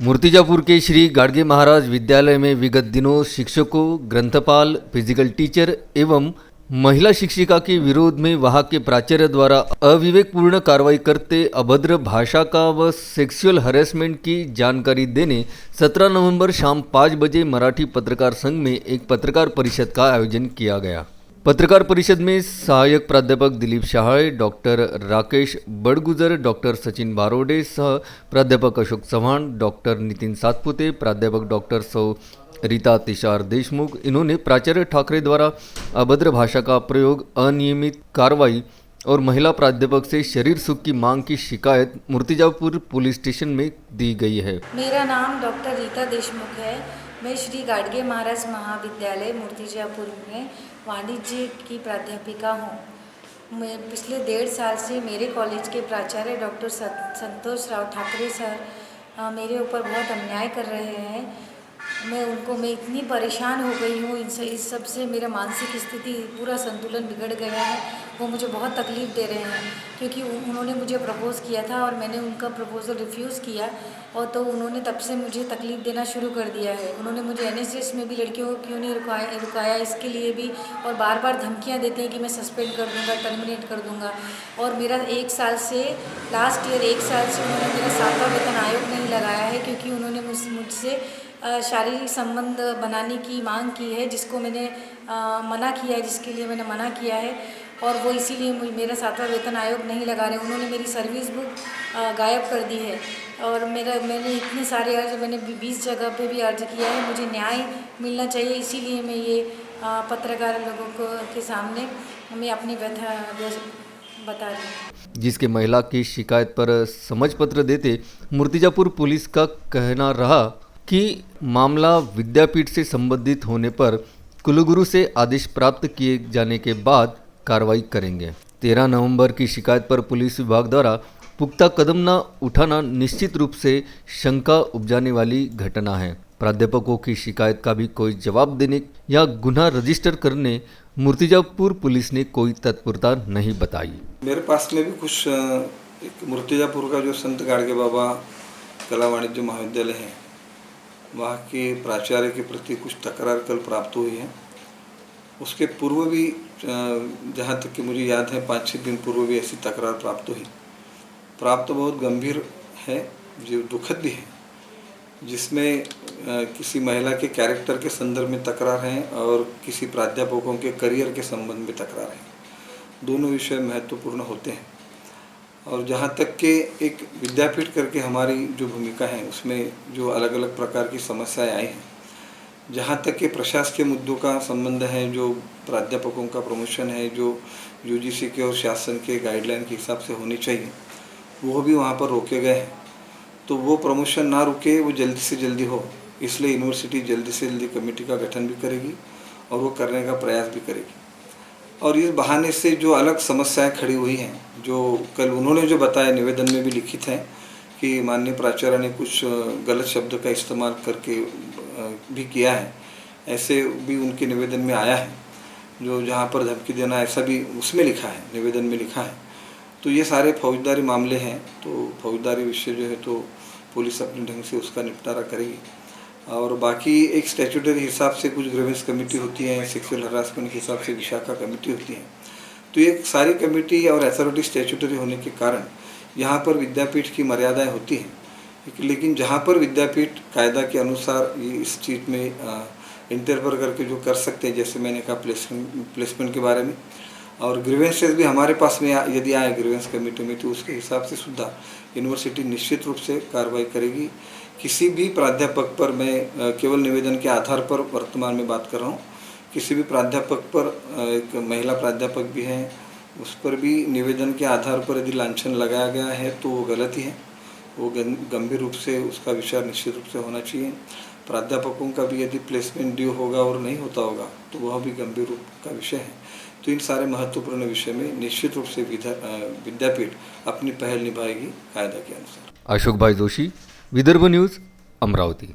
मूर्तिजापुर के श्री गाडगे महाराज विद्यालय में विगत दिनों शिक्षकों, ग्रंथपाल, फिजिकल टीचर एवं महिला शिक्षिका के विरोध में वहां के प्राचार्य द्वारा अविवेकपूर्ण कार्रवाई करते अभद्र भाषा का व सेक्सुअल हरेसमेंट की जानकारी देने 17 नवंबर शाम 5 बजे मराठी पत्रकार संघ में एक पत्रकार परिषद का आयोजन किया गया। पत्रकार परिषद में सहायक प्राध्यापक दिलीप शहाळे, डॉक्टर राकेश बड़गुजर, डॉक्टर सचिन बारोडे सह प्राध्यापक अशोक चव्हाण, डॉक्टर नितिन सातपुते, प्राध्यापक डॉक्टर सौ रीता तिशार देशमुख, इन्होंने प्राचार्य ठाकरे द्वारा अभद्र भाषा का प्रयोग, अनियमित कार्रवाई और महिला प्राध्यापक से शरीर सुख की मांग की शिकायत मूर्तिजापुर पुलिस स्टेशन में दी गई है। मेरा नाम डॉक्टर रीता देशमुख है। मैं श्री गाडगे महाराज महाविद्यालय मूर्तिजापुर में वाणिज्य की प्राध्यापिका हूँ। मैं पिछले 1.5 साल से मेरे कॉलेज के प्राचार्य डॉक्टर संतोष राव ठाकरे सर मेरे ऊपर बहुत अन्याय कर रहे हैं। मैं इतनी परेशान हो गई हूँ इस सब से। मेरा मानसिक स्थिति पूरा संतुलन बिगड़ गया है। वो मुझे बहुत तकलीफ़ दे रहे हैं क्योंकि उन्होंने मुझे प्रपोज़ किया था और मैंने उनका प्रपोज़ल रिफ्यूज़ किया, और तो उन्होंने तब से मुझे तकलीफ़ देना शुरू कर दिया है। उन्होंने मुझे एनएसएस में भी लड़कियों को क्यों नहीं रुकाया इसके लिए भी, और बार बार धमकियाँ देते हैं कि मैं सस्पेंड कर दूँगा, टर्मिनेट कर दूँगा। और मेरा 1 साल से लास्ट ईयर 1 साल से उन्होंने मेरा 7वां वेतन आयोग नहीं लगाया है क्योंकि उन्होंने मुझसे शारीरिक संबंध बनाने की मांग की है, जिसको मैंने मना किया है, जिसके लिए मैंने मना किया है, और वो इसीलिए मेरा 7वां वेतन आयोग नहीं लगा रहे। उन्होंने मेरी सर्विस बुक गायब कर दी है, और मैंने इतने सारे अर्ज, मैंने 20 जगह पे भी अर्ज किया है। मुझे न्याय मिलना चाहिए, इसीलिए मैं ये पत्रकार लोगों के सामने मैं अपनी व्यथा बता रही हूँ। जिसके महिला की शिकायत पर समझ पत्र देते मूर्तिजापुर पुलिस का कहना रहा कि मामला विद्यापीठ से संबंधित होने पर कुलगुरु से आदेश प्राप्त किए जाने के बाद कार्रवाई करेंगे। 13 नवंबर की शिकायत पर पुलिस विभाग द्वारा पुख्ता कदम न उठाना निश्चित रूप से शंका उपजाने वाली घटना है। प्राध्यापकों की शिकायत का भी कोई जवाब देने या गुनाह रजिस्टर करने मूर्तिजापुर पुलिस ने कोई तत्परता नहीं बताई। मेरे पास में भी कुछ एक मूर्तिजापुर का जो संत गाडगे बाबा कला वाणिज्य महाविद्यालय है, वहाँ के प्राचार्य के प्रति कुछ तकरार कल प्राप्त हुई है। उसके पूर्व भी जहाँ तक कि मुझे याद है 5-6 दिन पूर्व भी ऐसी तकरार प्राप्त बहुत गंभीर है, जो दुखद भी है, जिसमें किसी महिला के कैरेक्टर के संदर्भ में तकरार है और किसी प्राध्यापकों के करियर के संबंध में तकरार है। दोनों विषय महत्वपूर्ण होते हैं, और जहाँ तक कि एक विद्यापीठ करके हमारी जो भूमिका है उसमें जो अलग अलग प्रकार की समस्याएं आई हैं, जहाँ तक कि प्रशासकीय मुद्दों का संबंध है, जो प्राध्यापकों का प्रमोशन है, जो यूजीसी के और शासन के गाइडलाइन के हिसाब से होनी चाहिए, वो भी वहाँ पर रोके गए हैं। तो वो प्रमोशन ना रुके, वो जल्दी से जल्दी हो, इसलिए यूनिवर्सिटी जल्दी से जल्दी कमेटी का गठन भी करेगी और वो करने का प्रयास भी करेगी। और इस बहाने से जो अलग समस्याएं खड़ी हुई हैं, जो कल उन्होंने जो बताया निवेदन में भी लिखित है कि माननीय प्राचार्य ने कुछ गलत शब्द का इस्तेमाल करके भी किया है, ऐसे भी उनके निवेदन में आया है, जो जहाँ पर धमकी देना ऐसा भी उसमें लिखा है, निवेदन में लिखा है। तो ये सारे फौजदारी मामले हैं, तो फौजदारी विषय जो है तो पुलिस अपने ढंग से उसका निपटारा करेगी। और बाकी एक स्टैट्यूटरी हिसाब से कुछ ग्रीवेंस कमेटी होती है, सेक्सुअल हरासमेंट के हिसाब से विशाखा कमेटी होती है। तो ये सारी कमेटी और अथॉरिटी स्टैट्यूटरी होने के कारण यहाँ पर विद्यापीठ की मर्यादाएं होती हैं, लेकिन जहाँ पर विद्यापीठ कायदा के अनुसार ये इस चीज़ में इंटरफेयर करके जो कर सकते हैं, जैसे मैंने कहा प्लेसमेंट के बारे में, और ग्रीवेंसेस भी हमारे पास में यदि आए ग्रीवेंस कमेटी में, तो उसके हिसाब से सुधा यूनिवर्सिटी निश्चित रूप से कार्रवाई करेगी। किसी भी प्राध्यापक पर, मैं केवल निवेदन के आधार पर वर्तमान में बात कर रहा हूँ, किसी भी प्राध्यापक पर, एक महिला प्राध्यापक भी है, उस पर भी निवेदन के आधार पर यदि लांछन लगाया गया है तो वो गलत ही है। वो गंभीर रूप से उसका विचार निश्चित रूप से होना चाहिए। प्राध्यापकों का भी यदि प्लेसमेंट ड्यू होगा और नहीं होता होगा तो वह भी गंभीर रूप का विषय है। तो इन सारे महत्वपूर्ण विषय में निश्चित रूप से विद्यापीठ अपनी पहल निभाएगी कायदा के अनुसार। अशोक भाई जोशी, विदर्भ न्यूज, अमरावती।